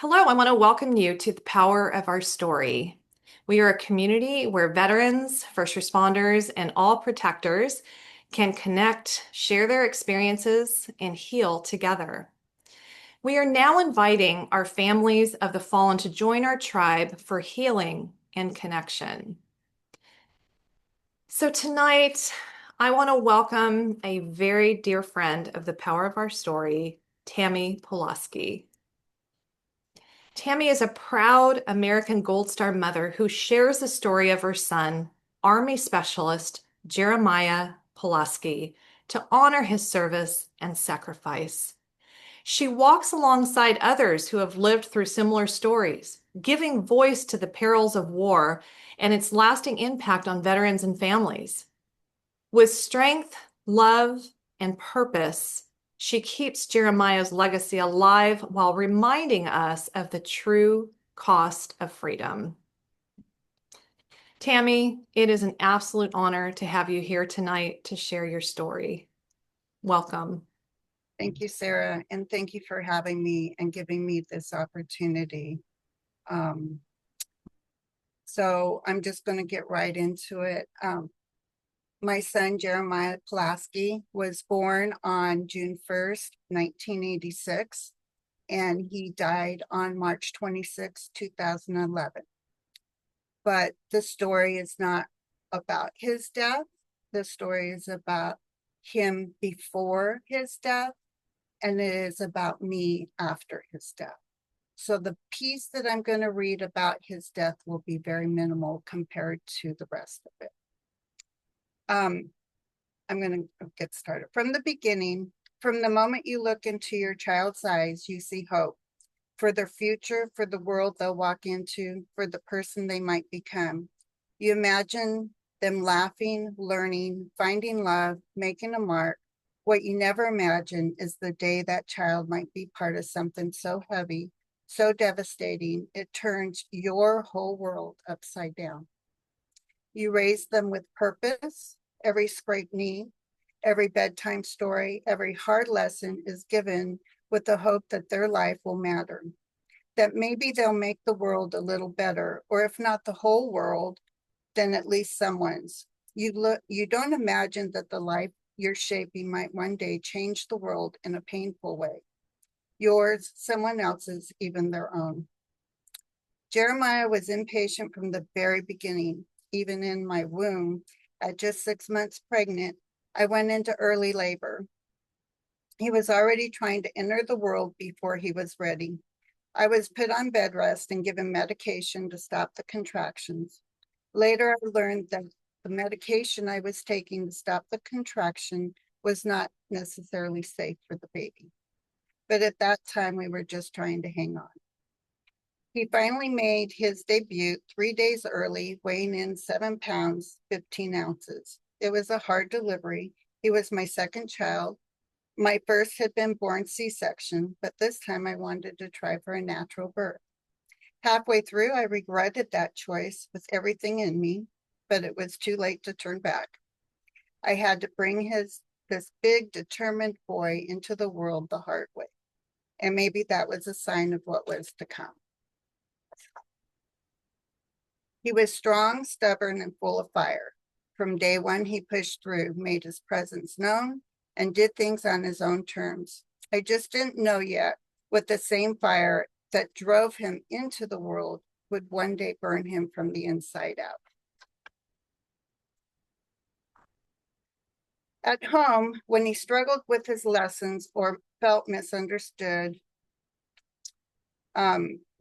Hello, I want to welcome you to the power of our story. We are a community where veterans, first responders, and all protectors can connect, share their experiences, and heal together. We are now inviting our families of the fallen to join our tribe for healing and connection. So tonight, I want to welcome a very dear friend of the power of our story, Tammy Pulaski. Tammy is a proud American Gold Star mother who shares the story of her son, Army Specialist Jeremiah Pulaski, to honor his service and sacrifice. She walks alongside others who have lived through similar stories, giving voice to the perils of war and its lasting impact on veterans and families. With strength, love, and purpose, she keeps Jeremiah's legacy alive while reminding us of the true cost of freedom. Tammy, it is an absolute honor to have you here tonight to share your story. Welcome. Thank you, Sarah, and thank you for having me and giving me this opportunity. So I'm just going to get right into it. My son, Jeremiah Pulaski, was born on June 1st, 1986, and he died on March 26, 2011. But the story is not about his death. The story is about him before his death, and it is about me after his death. So the piece that I'm going to read about his death will be very minimal compared to the rest of it. I'm going to get started. From the beginning, from the moment you look into your child's eyes, you see hope for their future, for the world they'll walk into, for the person they might become. You imagine them laughing, learning, finding love, making a mark. What you never imagine is the day that child might be part of something so heavy, so devastating, it turns your whole world upside down. You raise them with purpose. Every scraped knee, every bedtime story, every hard lesson is given with the hope that their life will matter, that maybe they'll make the world a little better, or if not the whole world, then at least someone's. You don't imagine that the life you're shaping might one day change the world in a painful way. Yours, someone else's, even their own. Jeremiah was impatient from the very beginning. Even in my womb, at just 6 months pregnant, I went into early labor. He was already trying to enter the world before he was ready. I was put on bed rest and given medication to stop the contractions. Later, I learned that the medication I was taking to stop the contraction was not necessarily safe for the baby. But at that time, we were just trying to hang on. He finally made his debut 3 days early, weighing in 7 pounds, 15 ounces. It was a hard delivery. He was my second child. My first had been born C-section, but this time I wanted to try for a natural birth. Halfway through, I regretted that choice with everything in me, but it was too late to turn back. I had to bring this big, determined boy into the world the hard way. And maybe that was a sign of what was to come. He was strong, stubborn, and full of fire. From day one, he pushed through, made his presence known, and did things on his own terms. I just didn't know yet what the same fire that drove him into the world would one day burn him from the inside out. At home, when he struggled with his lessons or felt misunderstood,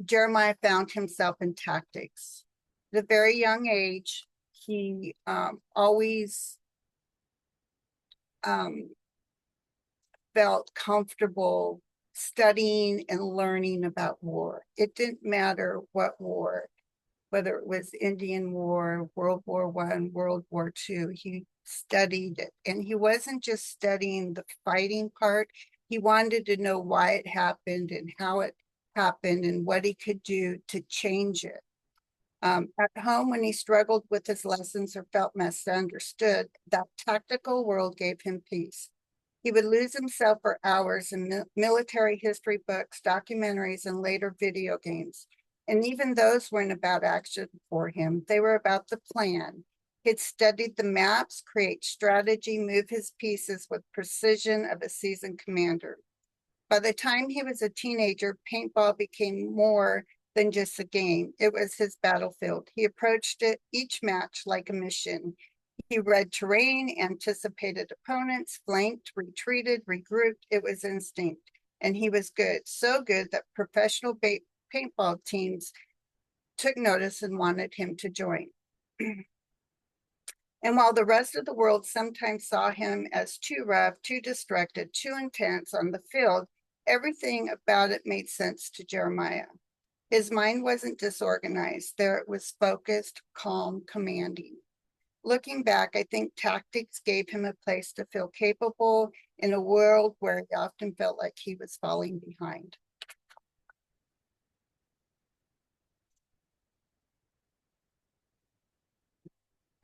Jeremiah found himself in tactics. At a very young age, he always felt comfortable studying and learning about war. It didn't matter what war, whether it was Indian War, World War I, World War II, he studied it. And he wasn't just studying the fighting part, he wanted to know why it happened and how it happened and what he could do to change it. At home, when he struggled with his lessons or felt misunderstood, that tactical world gave him peace. He would lose himself for hours in military history books, documentaries, and later video games. And even those weren't about action for him, they were about the plan. He'd studied the maps, create strategy, move his pieces with precision of a seasoned commander. By the time he was a teenager, paintball became more than just a game. It was his battlefield. He approached each match like a mission. He read terrain, anticipated opponents, flanked, retreated, regrouped. It was instinct. And he was good, so good that professional paintball teams took notice and wanted him to join. And while the rest of the world sometimes saw him as too rough, too distracted, too intense on the field, everything about it made sense to Jeremiah. His mind wasn't disorganized. There it was focused, calm, commanding. Looking back, I think tactics gave him a place to feel capable in a world where he often felt like he was falling behind.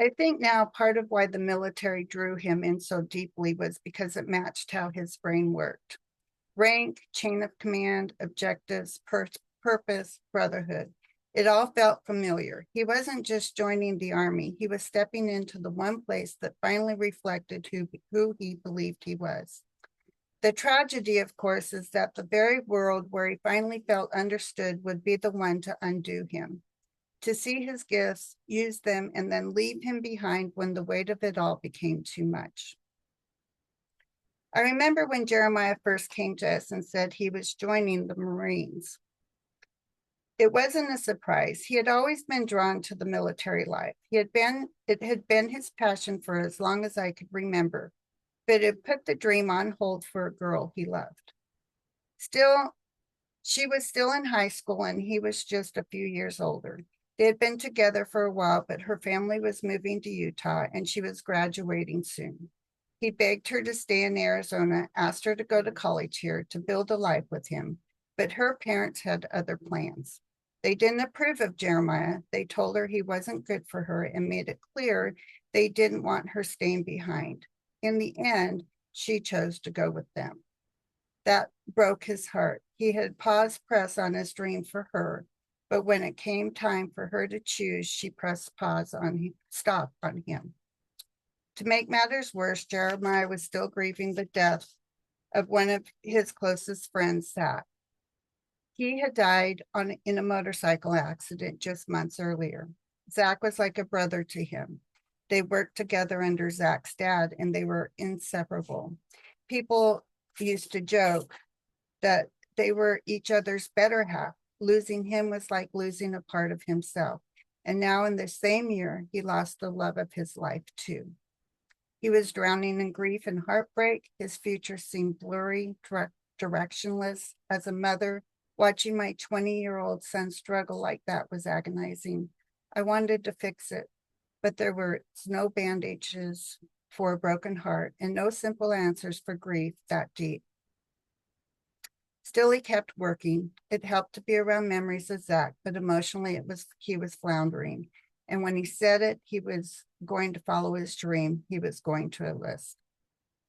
I think now part of why the military drew him in so deeply was because it matched how his brain worked. Rank, chain of command, objectives, purpose, brotherhood. It all felt familiar. He wasn't just joining the army, he was stepping into the one place that finally reflected who he believed he was. The tragedy, of course, is that the very world where he finally felt understood would be the one to undo him, to see his gifts, use them, and then leave him behind when the weight of it all became too much. I remember when Jeremiah first came to us and said he was joining the Marines. It wasn't a surprise. He had always been drawn to the military life. It had been his passion for as long as I could remember, but it put the dream on hold for a girl he loved. Still, she was still in high school and he was just a few years older. They had been together for a while, but her family was moving to Utah and she was graduating soon. He begged her to stay in Arizona, asked her to go to college here to build a life with him, but her parents had other plans. They didn't approve of Jeremiah. They told her he wasn't good for her and made it clear they didn't want her staying behind. In the end, she chose to go with them. That broke his heart. He had paused press on his dream for her, but when it came time for her to choose, she pressed stop on him. To make matters worse, Jeremiah was still grieving the death of one of his closest friends, Zach. He had died in a motorcycle accident just months earlier. Zach was like a brother to him. They worked together under Zach's dad, and they were inseparable. People used to joke that they were each other's better half. Losing him was like losing a part of himself. And now in the same year, he lost the love of his life too. He was drowning in grief and heartbreak. His future seemed blurry, directionless. As a mother, watching my 20-year-old son struggle like that was agonizing. I wanted to fix it, but there were no bandages for a broken heart and no simple answers for grief that deep. Still, he kept working. It helped to be around memories of Zach, but emotionally he was floundering. And when he said it, he was going to follow his dream. He was going to enlist.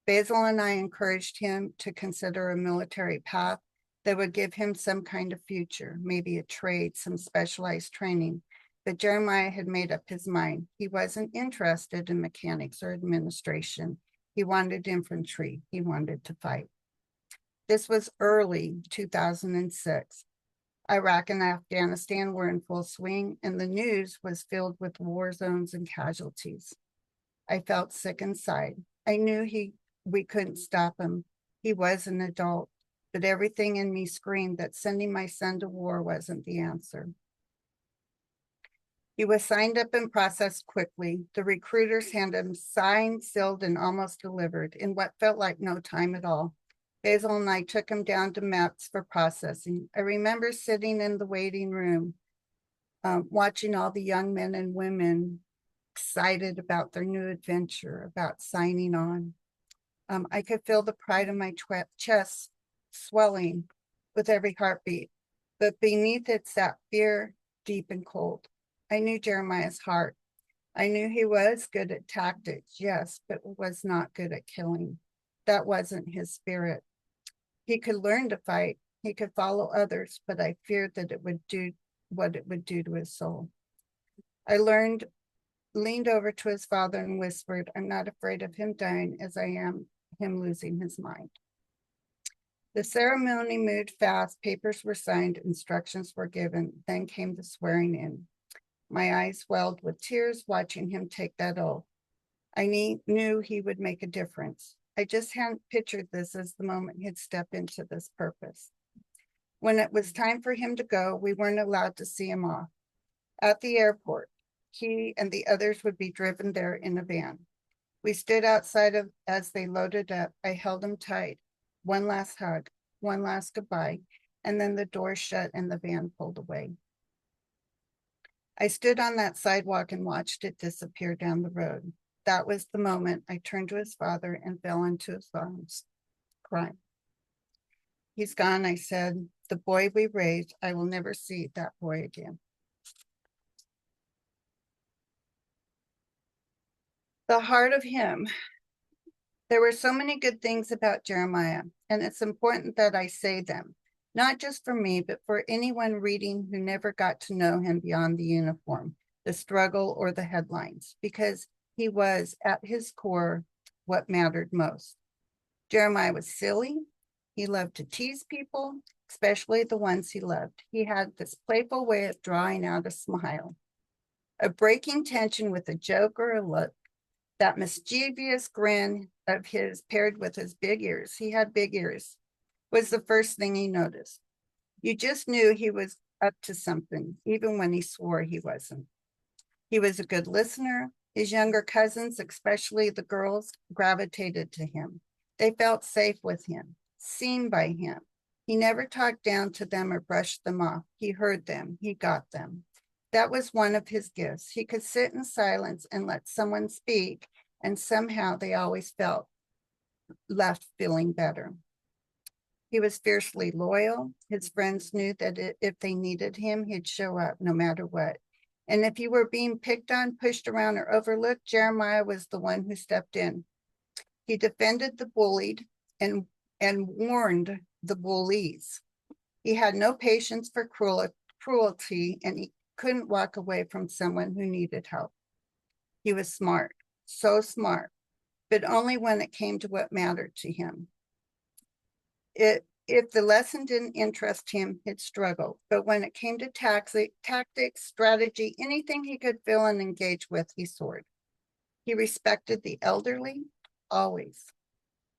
Basil and I encouraged him to consider a military path that would give him some kind of future, maybe a trade, some specialized training. But Jeremiah had made up his mind. He wasn't interested in mechanics or administration. He wanted infantry. He wanted to fight. This was early 2006. Iraq and Afghanistan were in full swing, and the news was filled with war zones and casualties. I felt sick inside. I knew we couldn't stop him. He was an adult, but everything in me screamed that sending my son to war wasn't the answer. He was signed up and processed quickly. The recruiters handed him signed, sealed, and almost delivered in what felt like no time at all. Basil and I took him down to MEPS for processing. I remember sitting in the waiting room, watching all the young men and women excited about their new adventure, about signing on. I could feel the pride in my chest swelling with every heartbeat, but beneath it sat fear, deep and cold. I knew Jeremiah's heart. I knew he was good at tactics, yes, but was not good at killing. That wasn't his spirit. He could learn to fight. He could follow others, but I feared that it would do what it would do to his soul. I leaned over to his father and whispered, I'm not afraid of him dying as I am him losing his mind. The ceremony moved fast. Papers were signed, instructions were given. Then came the swearing in. My eyes welled with tears watching him take that oath. I knew he would make a difference. I just hadn't pictured this as the moment he'd step into this purpose. When it was time for him to go, we weren't allowed to see him off. At the airport, he and the others would be driven there in a van. We stood outside as they loaded up. I held him tight. One last hug, one last goodbye, and then the door shut and the van pulled away. I stood on that sidewalk and watched it disappear down the road. That was the moment I turned to his father and fell into his arms, crying. He's gone, I said. The boy we raised, I will never see that boy again. The heart of him. There were so many good things about Jeremiah, and it's important that I say them, not just for me, but for anyone reading who never got to know him beyond the uniform, the struggle, or the headlines, because he was, at his core, what mattered most. Jeremiah was silly. He loved to tease people, especially the ones he loved. He had this playful way of drawing out a smile, of breaking tension with a joke or a look. That mischievous grin of his paired with his big ears, he had big ears, was the first thing he noticed. You just knew he was up to something, even when he swore he wasn't. He was a good listener. His younger cousins, especially the girls, gravitated to him. They felt safe with him, seen by him. He never talked down to them or brushed them off. He heard them. He got them. That was one of his gifts. He could sit in silence and let someone speak, and somehow they always felt left feeling better. He was fiercely loyal. His friends knew that if they needed him, he'd show up no matter what. And if you were being picked on, pushed around, or overlooked, Jeremiah was the one who stepped in. He defended the bullied and warned the bullies. He had no patience for cruelty, and he couldn't walk away from someone who needed help. He was smart, so smart, but only when it came to what mattered to him. If the lesson didn't interest him, he'd struggle. But when it came to tactics, strategy, anything he could feel and engage with, he soared. He respected the elderly, always.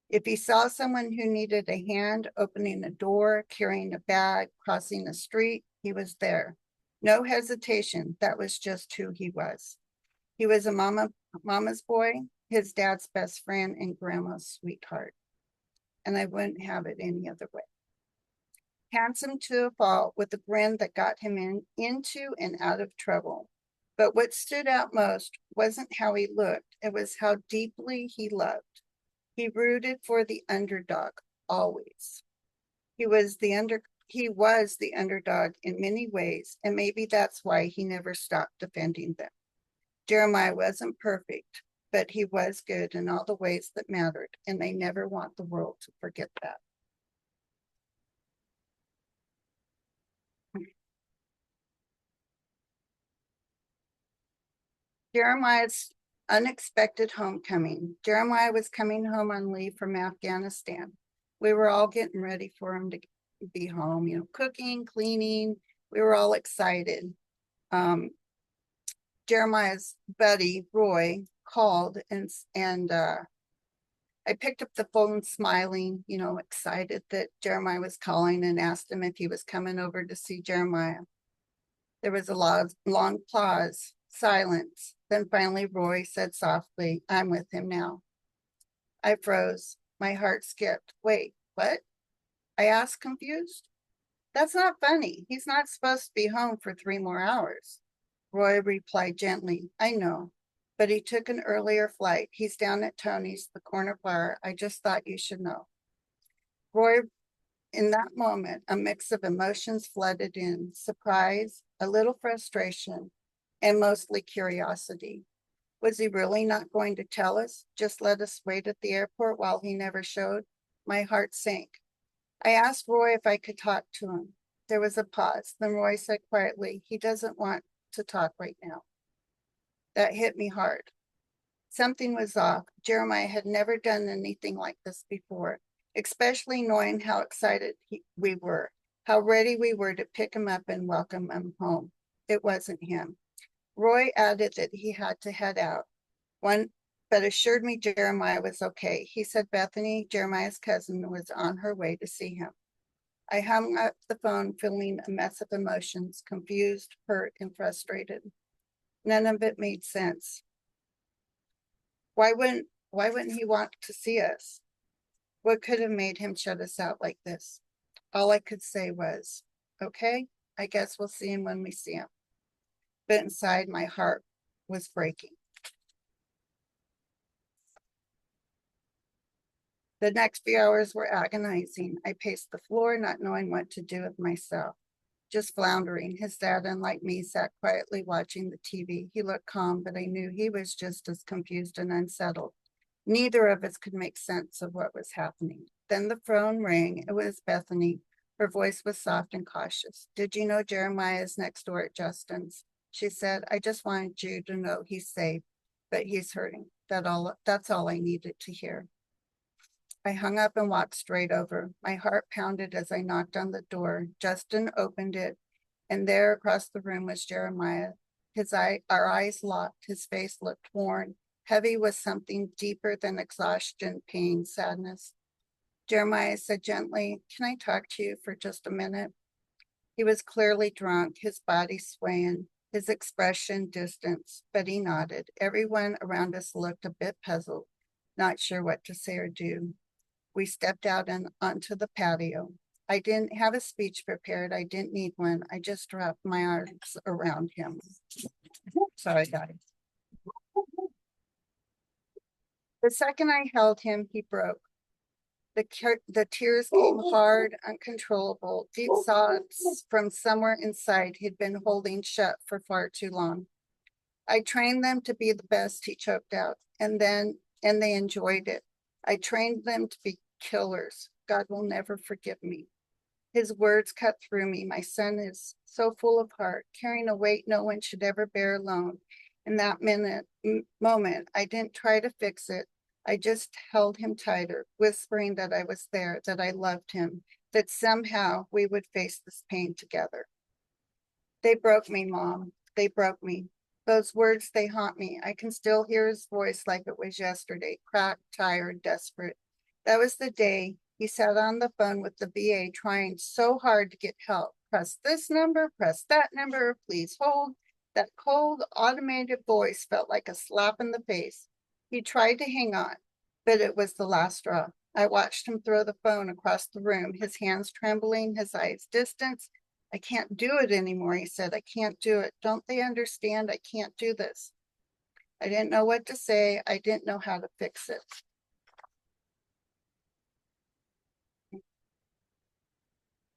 If he saw someone who needed a hand, opening a door, carrying a bag, crossing a street, he was there. No hesitation. That was just who he was. He was a mama's boy, his dad's best friend, and grandma's sweetheart. And I wouldn't have it any other way. Handsome to a fault, with a grin that got him into and out of trouble. But what stood out most wasn't how he looked, it was how deeply he loved. He rooted for the underdog, always. He was the underdog in many ways, and maybe that's why he never stopped defending them. Jeremiah wasn't perfect, but he was good in all the ways that mattered, and I never want the world to forget that. Jeremiah's unexpected homecoming. Jeremiah was coming home on leave from Afghanistan. We were all getting ready for him to be home, cooking, cleaning. We were all excited. Jeremiah's buddy, Roy, called and I picked up the phone smiling, excited that Jeremiah was calling, and asked him if he was coming over to see Jeremiah. There was a long pause, silence. Then finally Roy said softly, I'm with him now. I froze. My heart skipped. Wait, what? I asked, confused. That's not funny. He's not supposed to be home for 3 more hours. Roy replied gently, I know, but he took an earlier flight. He's down at Tony's, the corner bar. I just thought you should know. Roy, in that moment, a mix of emotions flooded in, surprise, a little frustration, and mostly curiosity. Was he really not going to tell us? Just let us wait at the airport while he never showed? My heart sank. I asked Roy if I could talk to him. There was a pause. Then Roy said quietly, he doesn't want to talk right now. That hit me hard. Something was off. Jeremiah had never done anything like this before, especially knowing how excited we were, how ready we were to pick him up and welcome him home. It wasn't him. Roy added that he had to head out, but assured me Jeremiah was okay. He said Bethany, Jeremiah's cousin, was on her way to see him. I hung up the phone, feeling a mess of emotions, confused, hurt, and frustrated. None of it made sense. Why wouldn't he want to see us? What could have made him shut us out like this? All I could say was, okay, I guess we'll see him when we see him. But inside, my heart was breaking. The next few hours were agonizing. I paced the floor, not knowing what to do with myself, just floundering. His dad, unlike me, sat quietly watching the TV. He looked calm, but I knew he was just as confused and unsettled. Neither of us could make sense of what was happening. Then the phone rang. It was Bethany. Her voice was soft and cautious. Did you know Jeremiah is next door at Justin's? She said, I just wanted you to know he's safe, but he's hurting. That's all I needed to hear. I hung up and walked straight over. My heart pounded as I knocked on the door. Justin opened it, and there across the room was Jeremiah. Our eyes locked. His face looked worn, heavy with something deeper than exhaustion, pain, sadness. Jeremiah said gently, can I talk to you for just a minute? He was clearly drunk, his body swaying, his expression distant, but he nodded. Everyone around us looked a bit puzzled, not sure what to say or do. We stepped out and onto the patio. I didn't have a speech prepared. I didn't need one. I just wrapped my arms around him. Sorry, guys. The second I held him, he broke. The tears came hard, uncontrollable, deep sobs from somewhere inside he'd been holding shut for far too long. I trained them to be the best, he choked out, and they enjoyed it. I trained them to be killers. God will never forgive me. His words cut through me. My son is so full of heart, carrying a weight no one should ever bear alone. In that moment, I didn't try to fix it. I just held him tighter, whispering that I was there, that I loved him, that somehow we would face this pain together. They broke me, Mom. They broke me. Those words, they haunt me. I can still hear his voice like it was yesterday, cracked, tired, desperate. That was the day he sat on the phone with the VA trying so hard to get help. Press this number, press that number, please hold. That cold, automated voice felt like a slap in the face. He tried to hang on, but it was the last straw. I watched him throw the phone across the room, his hands trembling, his eyes distant. I can't do it anymore, he said. I can't do it. Don't they understand? I can't do this. I didn't know what to say. I didn't know how to fix it.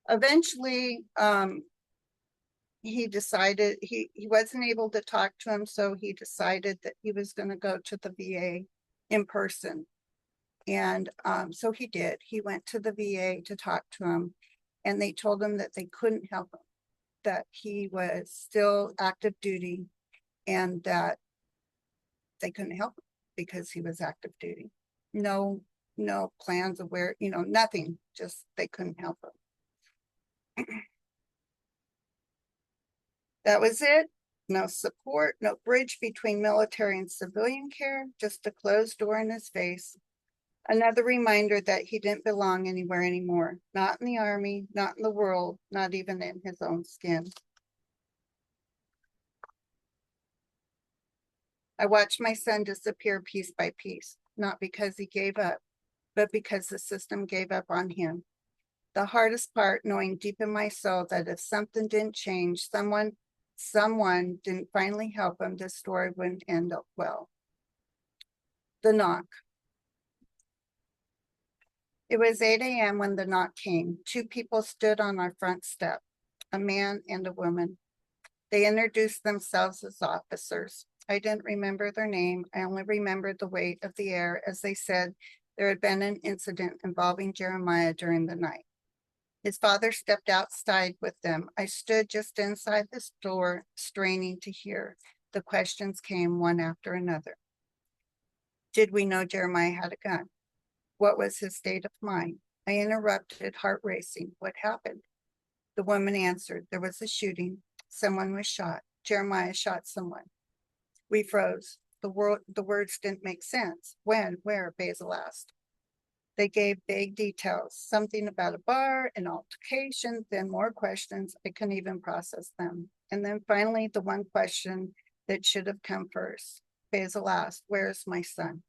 Eventually, he decided he wasn't able to talk to him, so he decided that he was going to go to the VA in person. And so he did. He went to the VA to talk to him, and they told him that they couldn't help him, that he was still active duty, and that they couldn't help him because he was active duty. No plans of where, nothing, just they couldn't help him. That was it. No support, no bridge between military and civilian care, just a closed door in his face. Another reminder that he didn't belong anywhere anymore. Not in the Army, not in the world, not even in his own skin. I watched my son disappear piece by piece, not because he gave up, but because the system gave up on him. The hardest part, knowing deep in my soul that if something didn't change, someone didn't finally help him, this story wouldn't end up well. The knock. It was 8 a.m. when the knock came. Two people stood on our front step, a man and a woman. They introduced themselves as officers. I didn't remember their name. I only remembered the weight of the air as they said there had been an incident involving Jeremiah during the night. His father stepped outside with them. I stood just inside this door, straining to hear. The questions came one after another. Did we know Jeremiah had a gun? What was his state of mind? I interrupted, heart racing. What happened? The woman answered, there was a shooting. Someone was shot. Jeremiah shot someone. We froze. The words didn't make sense. When? Where? Basil asked. They gave vague details, something about a bar, an altercation, then more questions. I couldn't even process them. And then finally, the one question that should have come first. Basil asked, where's my son?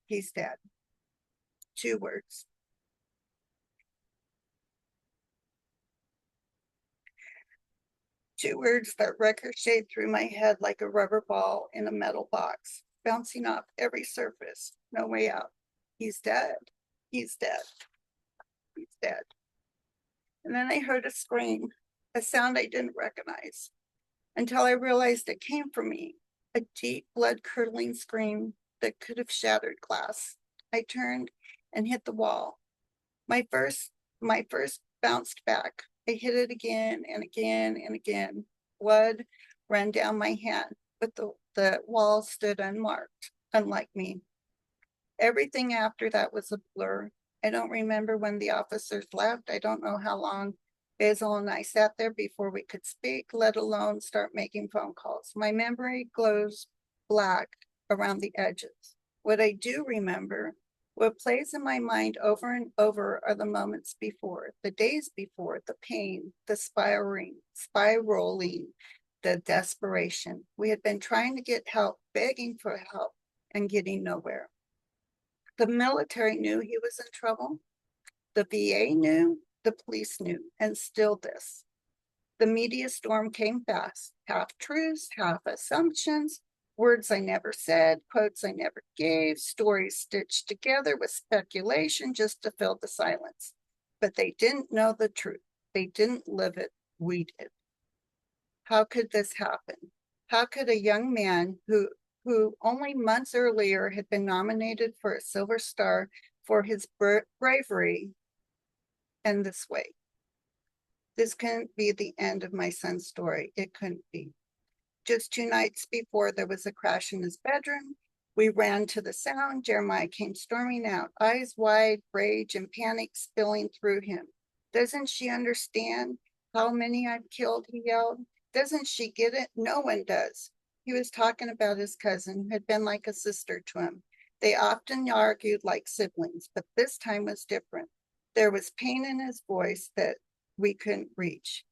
He's dead. 2 words. 2 words that ricocheted through my head like a rubber ball in a metal box, bouncing off every surface. No way out. He's dead. He's dead. He's dead. And then I heard a scream, a sound I didn't recognize, until I realized it came from me, a deep, blood-curdling scream that could have shattered glass. I turned and hit the wall. My first bounced back. I hit it again and again and again. Blood ran down my hand, but the wall stood unmarked, unlike me. Everything after that was a blur. I don't remember when the officers left. I don't know how long Basil and I sat there before we could speak, let alone start making phone calls. My memory glows black around the edges. What I do remember, what plays in my mind over and over are the moments before, the days before, the pain, the spiraling, the desperation. We had been trying to get help, begging for help, and getting nowhere. The military knew he was in trouble. The VA knew, the police knew, and still this. The media storm came fast, half truths, half assumptions, words I never said, quotes I never gave, stories stitched together with speculation just to fill the silence. But they didn't know the truth. They didn't live it. We did. How could this happen? How could a young man who only months earlier had been nominated for a Silver Star for his bravery end this way? This couldn't be the end of my son's story. It couldn't be. Just 2 nights before, there was a crash in his bedroom. We ran to the sound. Jeremiah came storming out, eyes wide, rage and panic spilling through him. Doesn't she understand how many I've killed? He yelled. Doesn't she get it? No one does. He was talking about his cousin, who had been like a sister to him. They often argued like siblings, but this time was different. There was pain in his voice that we couldn't reach.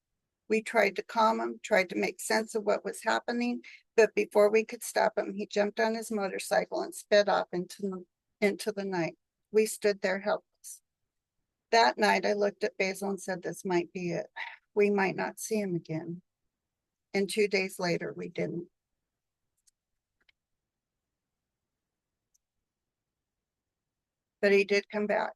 We tried to calm him, tried to make sense of what was happening, but before we could stop him, he jumped on his motorcycle and sped off into the night. We stood there helpless. That night, I looked at Basil and said, this might be it. We might not see him again. And 2 days later, we didn't. But he did come back.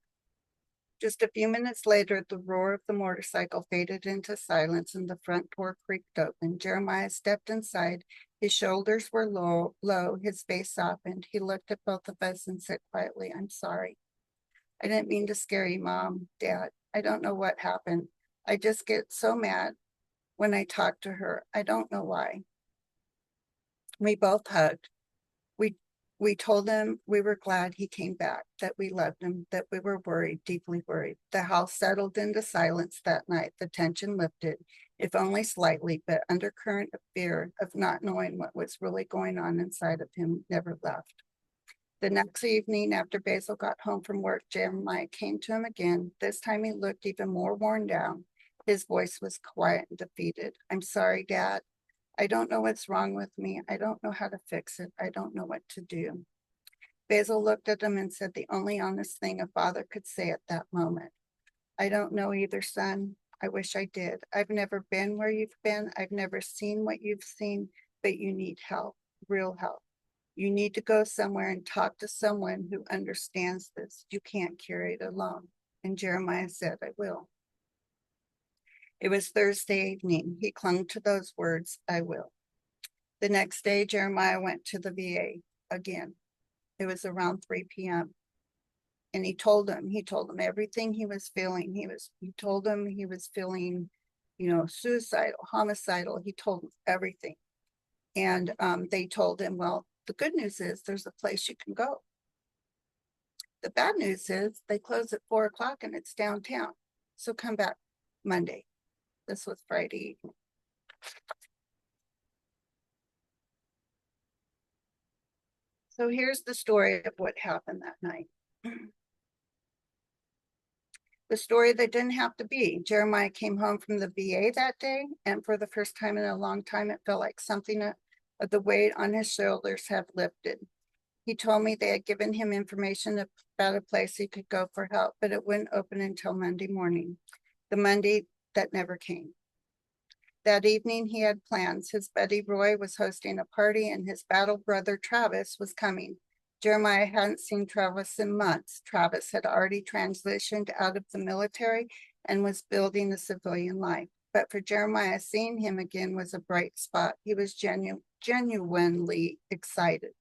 Just a few minutes later, the roar of the motorcycle faded into silence and the front door creaked open. Jeremiah stepped inside. His shoulders were low, his face softened. He looked at both of us and said quietly, I'm sorry. I didn't mean to scare you, Mom, Dad. I don't know what happened. I just get so mad when I talk to her. I don't know why. We both hugged. We told him we were glad he came back, that we loved him, that we were worried, deeply worried. The house settled into silence that night. The tension lifted, if only slightly, but undercurrent of fear of not knowing what was really going on inside of him never left. The next evening, after Basil got home from work, Jeremiah came to him again. This time he looked even more worn down. His voice was quiet and defeated. I'm sorry, Dad. I don't know what's wrong with me. I don't know how to fix it. I don't know what to do. Basil looked at him and said the only honest thing a father could say at that moment. I don't know either, son. I wish I did. I've never been where you've been. I've never seen what you've seen, but you need help, real help. You need to go somewhere and talk to someone who understands this. You can't carry it alone. And Jeremiah said, I will. It was Thursday evening. He clung to those words, I will. The next day, Jeremiah went to the VA again. It was around 3 p.m. And he told him everything he was feeling. He told him he was feeling, suicidal, homicidal. He told him everything. And they told him, well, the good news is there's a place you can go. The bad news is they close at 4 o'clock and it's downtown. So come back Monday. This was Friday evening. So here's the story of what happened that night. The story that didn't have to be. Jeremiah came home from the VA that day, and for the first time in a long time, it felt like something of the weight on his shoulders had lifted. He told me they had given him information about a place he could go for help, but it wouldn't open until Monday morning, the Monday that never came. That evening, he had plans. His buddy Roy was hosting a party, and his battle brother Travis was coming. Jeremiah hadn't seen Travis in months. Travis had already transitioned out of the military and was building a civilian life. But for Jeremiah, seeing him again was a bright spot. He was genuinely excited.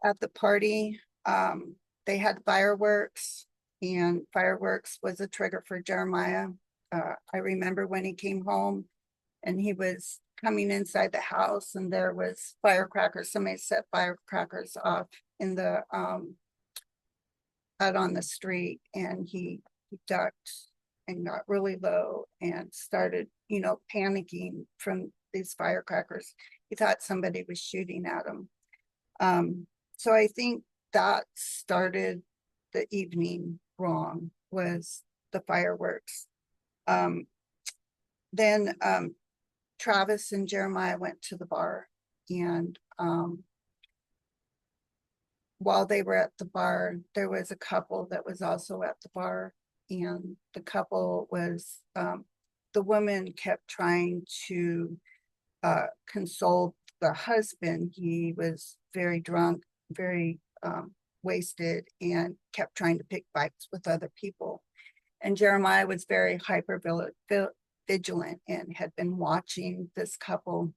At the party, they had fireworks, and fireworks was a trigger for Jeremiah. I remember when he came home and he was coming inside the house and there was firecrackers. Somebody set firecrackers off in the out on the street, and he ducked and got really low and started, panicking from these firecrackers. He thought somebody was shooting at him. So I think that started the evening wrong, was the fireworks. Then Travis and Jeremiah went to the bar, and while they were at the bar, there was a couple that was also at the bar, and the couple was, the woman kept trying to console the husband. He was very drunk, very wasted, and kept trying to pick fights with other people. And Jeremiah was very hyper vigilant and had been watching this couple,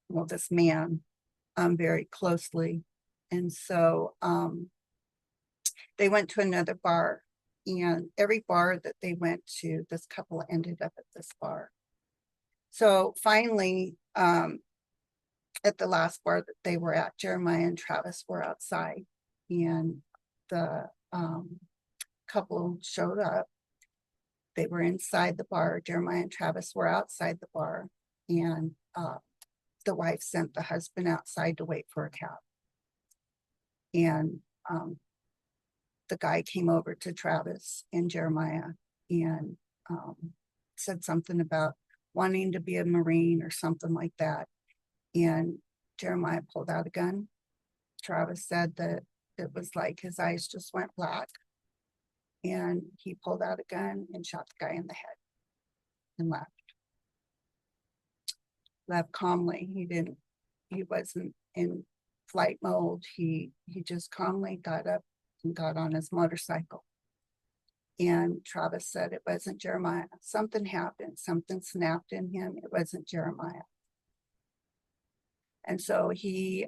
well, this man, very closely. And so they went to another bar, and every bar that they went to, this couple ended up at this bar. So finally, at the last bar that they were at, Jeremiah and Travis were outside, and the couple showed up. They were inside the bar. Jeremiah and Travis were outside the bar, and the wife sent the husband outside to wait for a cab. And the guy came over to Travis and Jeremiah and said something about wanting to be a Marine or something like that. And Jeremiah pulled out a gun. Travis said that it was like his eyes just went black. And he pulled out a gun and shot the guy in the head and left. Left calmly. He wasn't in flight mode. He just calmly got up and got on his motorcycle. And Travis said it wasn't Jeremiah. Something happened. Something snapped in him. It wasn't Jeremiah. And so he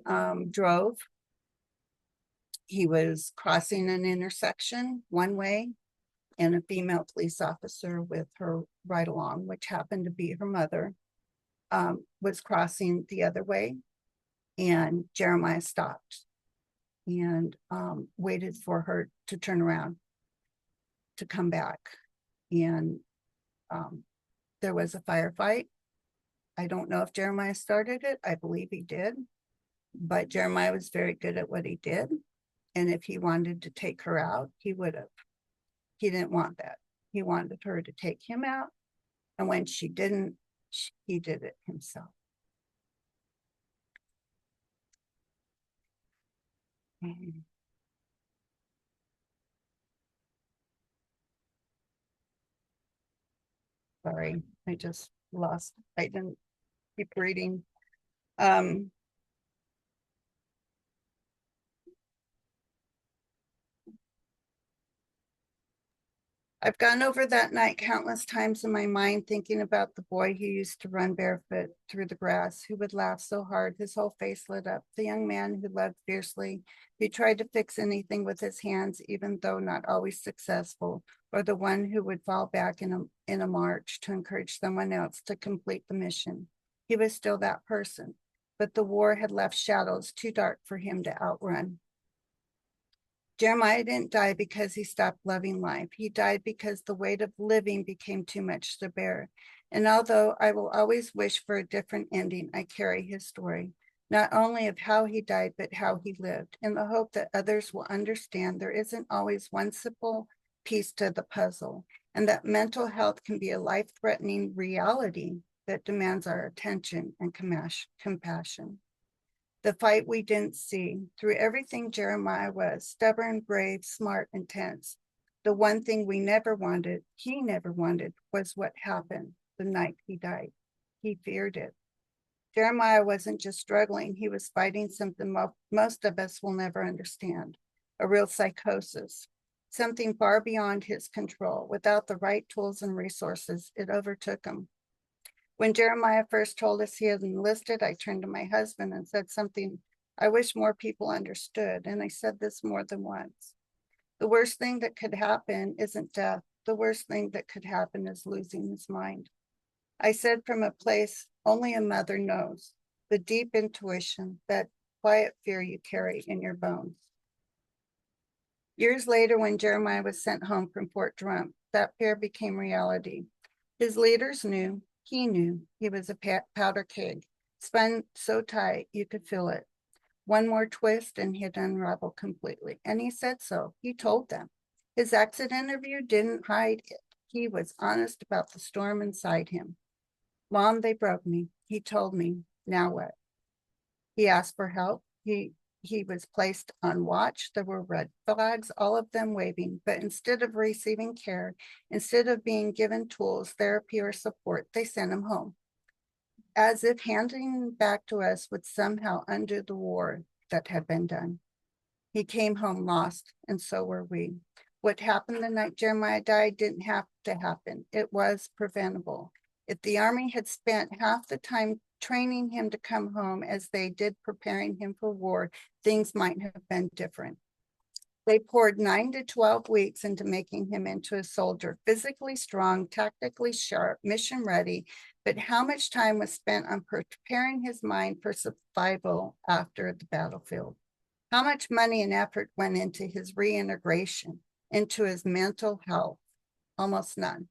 drove. He was crossing an intersection one way, and a female police officer with her right along, which happened to be her mother, was crossing the other way. And Jeremiah stopped and waited for her to turn around to come back. And there was a firefight. I don't know if Jeremiah started it. I believe he did. But Jeremiah was very good at what he did. And if he wanted to take her out, he would have. He didn't want that. He wanted her to take him out. And when she didn't, he did it himself. Sorry, I just lost. I didn't keep reading. I've gone over that night countless times in my mind, thinking about the boy who used to run barefoot through the grass, who would laugh so hard his whole face lit up, the young man who loved fiercely, who tried to fix anything with his hands, even though not always successful, or the one who would fall back in a march to encourage someone else to complete the mission. He was still that person, but the war had left shadows too dark for him to outrun. Jeremiah didn't die because he stopped loving life. He died because the weight of living became too much to bear. And although I will always wish for a different ending, I carry his story, not only of how he died, but how he lived, in the hope that others will understand there isn't always one simple piece to the puzzle, and that mental health can be a life-threatening reality that demands our attention and compassion. The fight we didn't see. Through everything Jeremiah was, stubborn, brave, smart, intense. The one thing we never wanted, he never wanted, was what happened the night he died. He feared it. Jeremiah wasn't just struggling, he was fighting something most of us will never understand, a real psychosis, something far beyond his control. Without the right tools and resources, it overtook him. When Jeremiah first told us he had enlisted, I turned to my husband and said something I wish more people understood. And I said this more than once. The worst thing that could happen isn't death. The worst thing that could happen is losing his mind. I said from a place only a mother knows, the deep intuition, that quiet fear you carry in your bones. Years later, when Jeremiah was sent home from Fort Drum, that fear became reality. His leaders knew, he knew, he was a powder keg, spun so tight you could feel it. One more twist and he'd unravel completely. And he said so. He told them. His exit interview didn't hide it. He was honest about the storm inside him. Mom, they broke me. He told me. Now what? He asked for help. He was placed on watch. There were red flags, all of them waving. But instead of receiving care, instead of being given tools, therapy, or support, they sent him home, as if handing him back to us would somehow undo the war that had been done. He came home lost, and so were we. What happened the night Jeremiah died didn't have to happen. It was preventable. If the Army had spent half the time training him to come home as they did preparing him for war, things might have been different. They poured 9 to 12 weeks into making him into a soldier, physically strong, tactically sharp, mission ready. But how much time was spent on preparing his mind for survival after the battlefield? How much money and effort went into his reintegration, into his mental health? Almost none.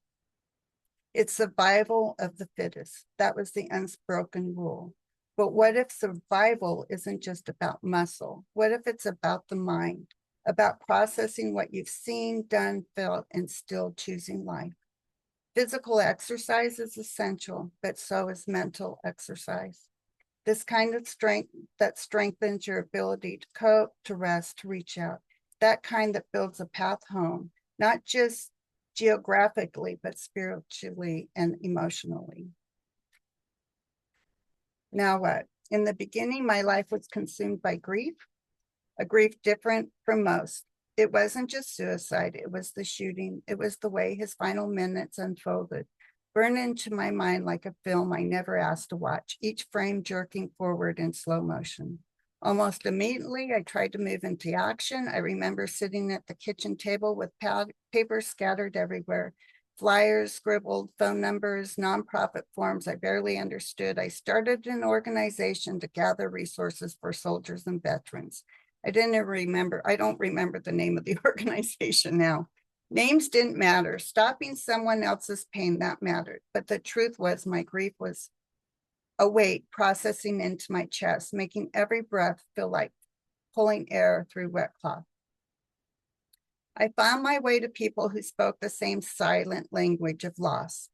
It's survival of the fittest. That was the unspoken rule. But what if survival isn't just about muscle? What if it's about the mind, about processing what you've seen, done, felt, and still choosing life? Physical exercise is essential, but so is mental exercise. This kind of strength that strengthens your ability to cope, to rest, to reach out. That kind that builds a path home, not just geographically, but spiritually and emotionally. Now what? In the beginning, my life was consumed by grief, a grief different from most. It wasn't just suicide, it was the shooting. It was the way his final minutes unfolded, burned into my mind like a film I never asked to watch, each frame jerking forward in slow motion. Almost immediately, I tried to move into action. I remember sitting at the kitchen table with paper scattered everywhere, flyers scribbled, phone numbers, nonprofit forms I barely understood. I started an organization to gather resources for soldiers and veterans. I don't remember the name of the organization now. Names didn't matter. Stopping someone else's pain, that mattered. But the truth was my grief was a weight processing into my chest, making every breath feel like pulling air through wet cloth. I found my way to people who spoke the same silent language of loss.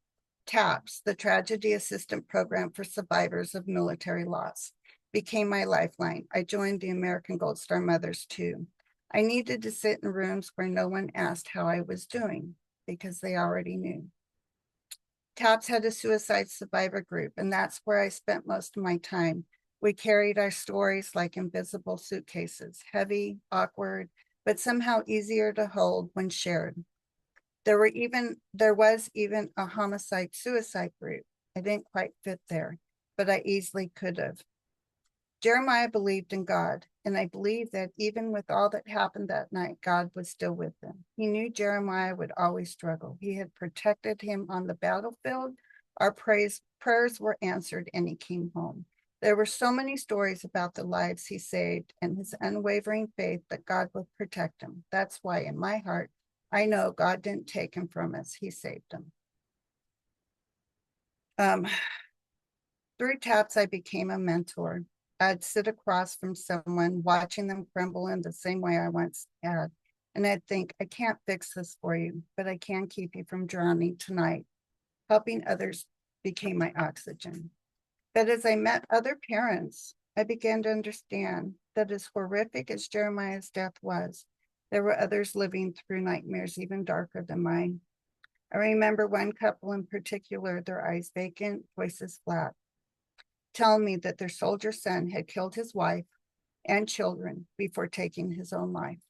TAPS, the Tragedy Assistant Program for Survivors of Military Loss, became my lifeline. I joined the American Gold Star Mothers too. I needed to sit in rooms where no one asked how I was doing because they already knew. TAPS had a suicide survivor group, and that's where I spent most of my time. We carried our stories like invisible suitcases, heavy, awkward, but somehow easier to hold when shared. There was even a homicide suicide group. I didn't quite fit there, but I easily could have. Jeremiah believed in God, and I believe that even with all that happened that night, God was still with him. He knew Jeremiah would always struggle. He had protected him on the battlefield. Our prayers were answered, and he came home. There were so many stories about the lives he saved and his unwavering faith that God would protect him. That's why, in my heart, I know God didn't take him from us, he saved him. Um, Through TAPS, I became a mentor. I'd sit across from someone watching them crumble in the same way I once had. And I'd think, I can't fix this for you, but I can keep you from drowning tonight. Helping others became my oxygen. But as I met other parents, I began to understand that as horrific as Jeremiah's death was, there were others living through nightmares even darker than mine. I remember one couple in particular, their eyes vacant, voices flat, telling me that their soldier son had killed his wife and children before taking his own life.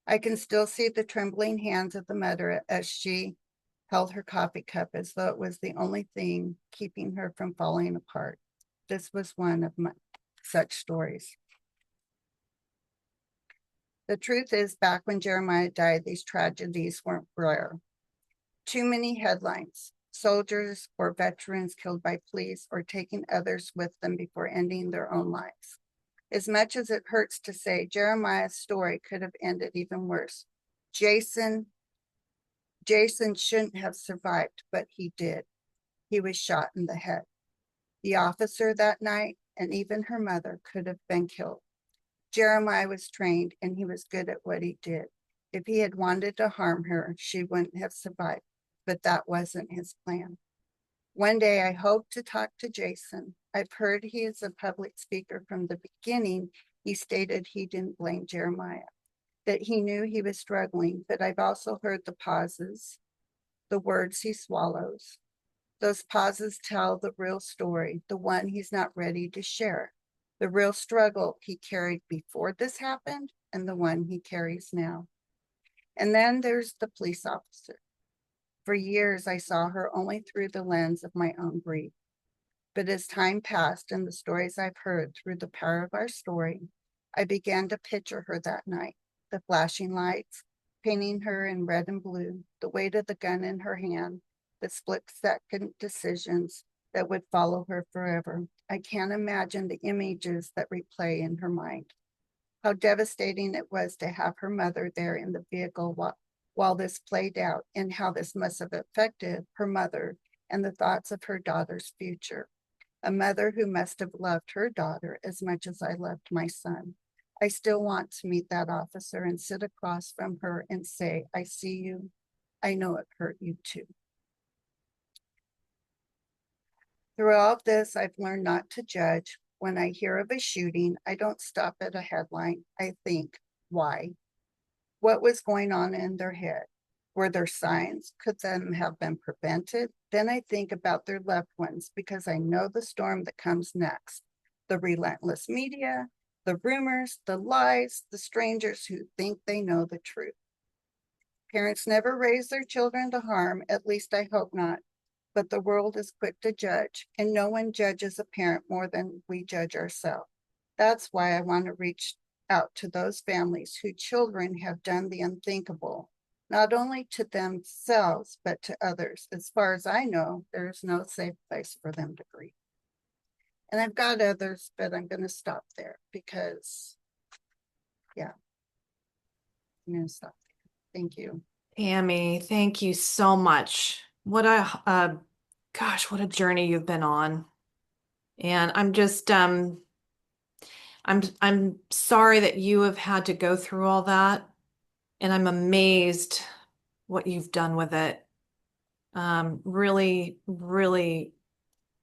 I can still see the trembling hands of the mother as she held her coffee cup as though it was the only thing keeping her from falling apart. This was one of such stories. The truth is, back when Jeremiah died, these tragedies weren't rare. Too many headlines. Soldiers or veterans killed by police or taking others with them before ending their own lives. As much as it hurts to say, Jeremiah's story could have ended even worse. Jason shouldn't have survived, but he did. He was shot in the head. The officer that night and even her mother could have been killed. Jeremiah was trained and he was good at what he did. If he had wanted to harm her, she wouldn't have survived, but that wasn't his plan. One day I hope to talk to Jason. I've heard he is a public speaker from the beginning. He stated he didn't blame Jeremiah, that he knew he was struggling, but I've also heard the pauses, the words he swallows. Those pauses tell the real story, the one he's not ready to share, the real struggle he carried before this happened and the one he carries now. And then there's the police officer. For years, I saw her only through the lens of my own grief. But as time passed and the stories I've heard through the power of our story, I began to picture her that night, the flashing lights, painting her in red and blue, the weight of the gun in her hand, the split-second decisions that would follow her forever. I can't imagine the images that replay in her mind. How devastating it was to have her mother there in the vehicle while this played out, and how this must have affected her mother and the thoughts of her daughter's future. A mother who must have loved her daughter as much as I loved my son. I still want to meet that officer and sit across from her and say, I see you. I know it hurt you too. Through all of this, I've learned not to judge. When I hear of a shooting, I don't stop at a headline. I think, why? What was going on in their head? Were there signs? Could them have been prevented? Then I think about their loved ones because I know the storm that comes next. The relentless media, the rumors, the lies, the strangers who think they know the truth. Parents never raise their children to harm, at least I hope not. But the world is quick to judge, and no one judges a parent more than we judge ourselves. That's why I want to reach out to those families whose children have done the unthinkable, not only to themselves, but to others. As far as I know, there is no safe place for them to grieve. And I've got others, but I'm going to stop there because, yeah, I'm going to stop there. Thank you. Tammy, thank you so much. What a gosh, what a journey you've been on. And I'm sorry that you have had to go through all that. And I'm amazed what you've done with it. Really, really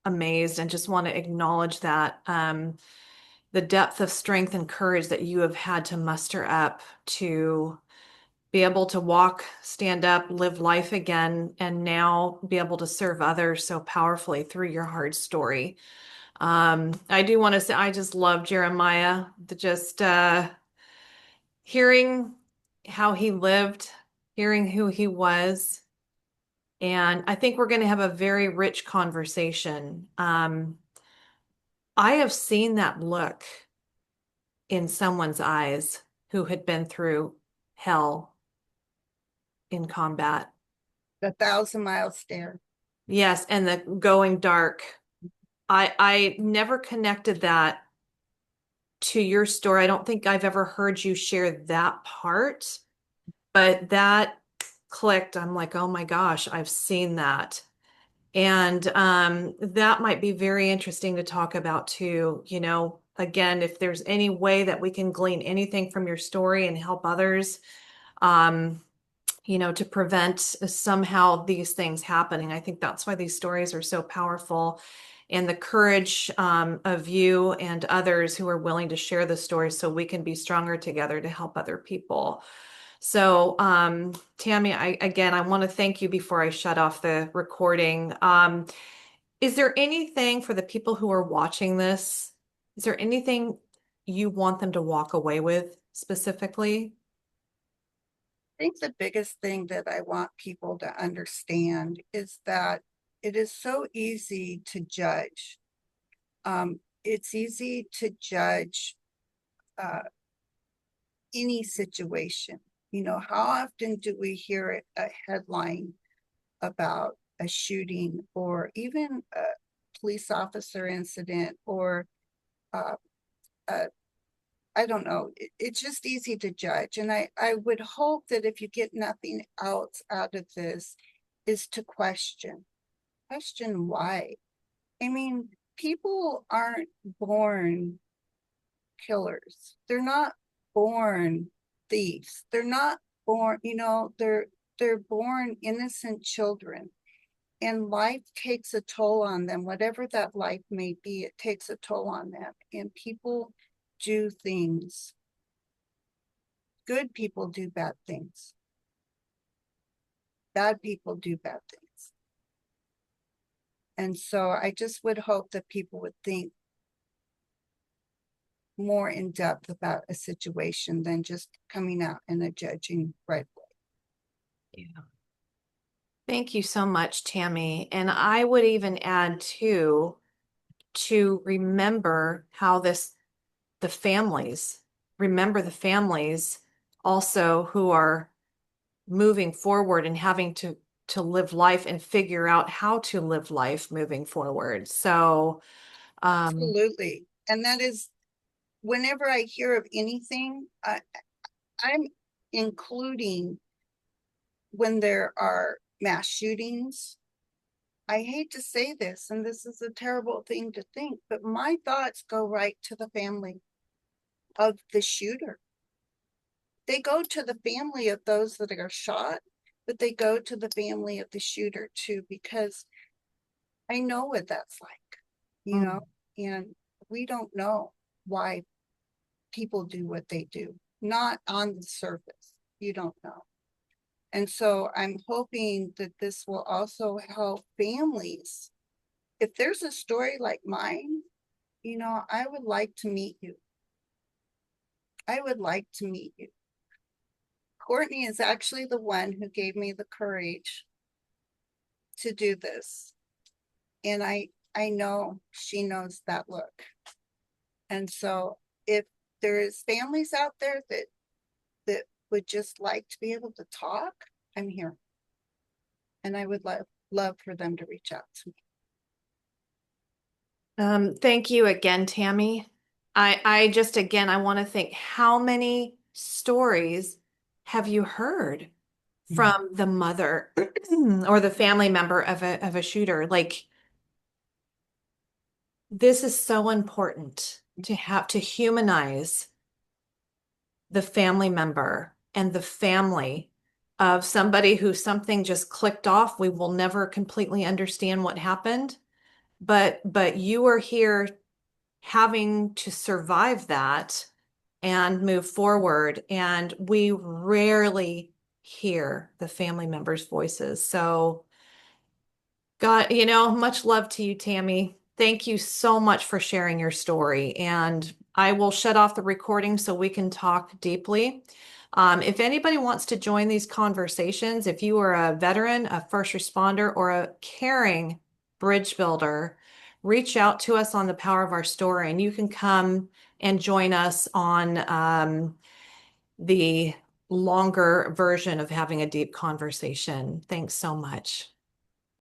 amazed and just want to acknowledge that the depth of strength and courage that you have had to muster up to be able to walk, stand up, live life again, and now be able to serve others so powerfully through your hard story. I do want to say I just love Jeremiah. Just hearing how he lived hearing who he was. And I think we're going to have a very rich conversation. I have seen that look in someone's eyes who had been through hell in combat. The thousand-mile stare. Yes, and the going dark. I never connected that to your story. I don't think I've ever heard you share that part, but that clicked. I'm like, oh my gosh, I've seen that. And that might be very interesting to talk about too. Again, if there's any way that we can glean anything from your story and help others, um, to prevent somehow these things happening. I think that's why these stories are so powerful. And the courage of you and others who are willing to share the stories so we can be stronger together to help other people. So, Tammy, I want to thank you before I shut off the recording. Is there anything for the people who are watching this? Is there anything you want them to walk away with specifically? I think the biggest thing that I want people to understand is that it is so easy to judge. It's easy to judge uh, any situation. How often do we hear a headline about a shooting or even a police officer incident or uh, a I don't know. It's just easy to judge. And I would hope that if you get nothing else out of this, is to question why. I mean, people aren't born killers. They're not born thieves. They're not born, they're born innocent children. And life takes a toll on them, whatever that life may be, it takes a toll on them. And people do things. Good people do bad things. Bad people do bad things. And so I just would hope that people would think more in depth about a situation than just coming out and a judging right away. Yeah. Thank you so much, Tammy. And I would even add too, to remember how the families, remember the families also who are moving forward and having to live life and figure out how to live life moving forward. So, um, Absolutely. And that is whenever I hear of anything, I'm including when there are mass shootings. I hate to say this, and this is a terrible thing to think, but my thoughts go right to the family of the shooter. They go to the family of those that are shot, but they go to the family of the shooter too, because I know what that's like, you know, mm, and we don't know why people do what they do, not on the surface. You don't know. And so I'm hoping that this will also help families. If there's a story like mine, I would like to meet you. I would like to meet you. Courtney is actually the one who gave me the courage to do this. And I know she knows that look. And so if there is families out there that would just like to be able to talk, I'm here. And I would love for them to reach out to me. thank you again, Tammy. I just, again, I want to think how many stories have you heard from the mother or the family member of a shooter? Like, this is so important to have to humanize the family member and the family of somebody who something just clicked off. We will never completely understand what happened, but you are here having to survive that and move forward. And we rarely hear the family members' voices. So, God, much love to you, Tammy. Thank you so much for sharing your story. And I will shut off the recording so we can talk deeply. If anybody wants to join these conversations, if you are a veteran, a first responder, or a caring bridge builder, reach out to us on the Power of Our Story, and you can come and join us on the longer version of having a deep conversation. Thanks so much.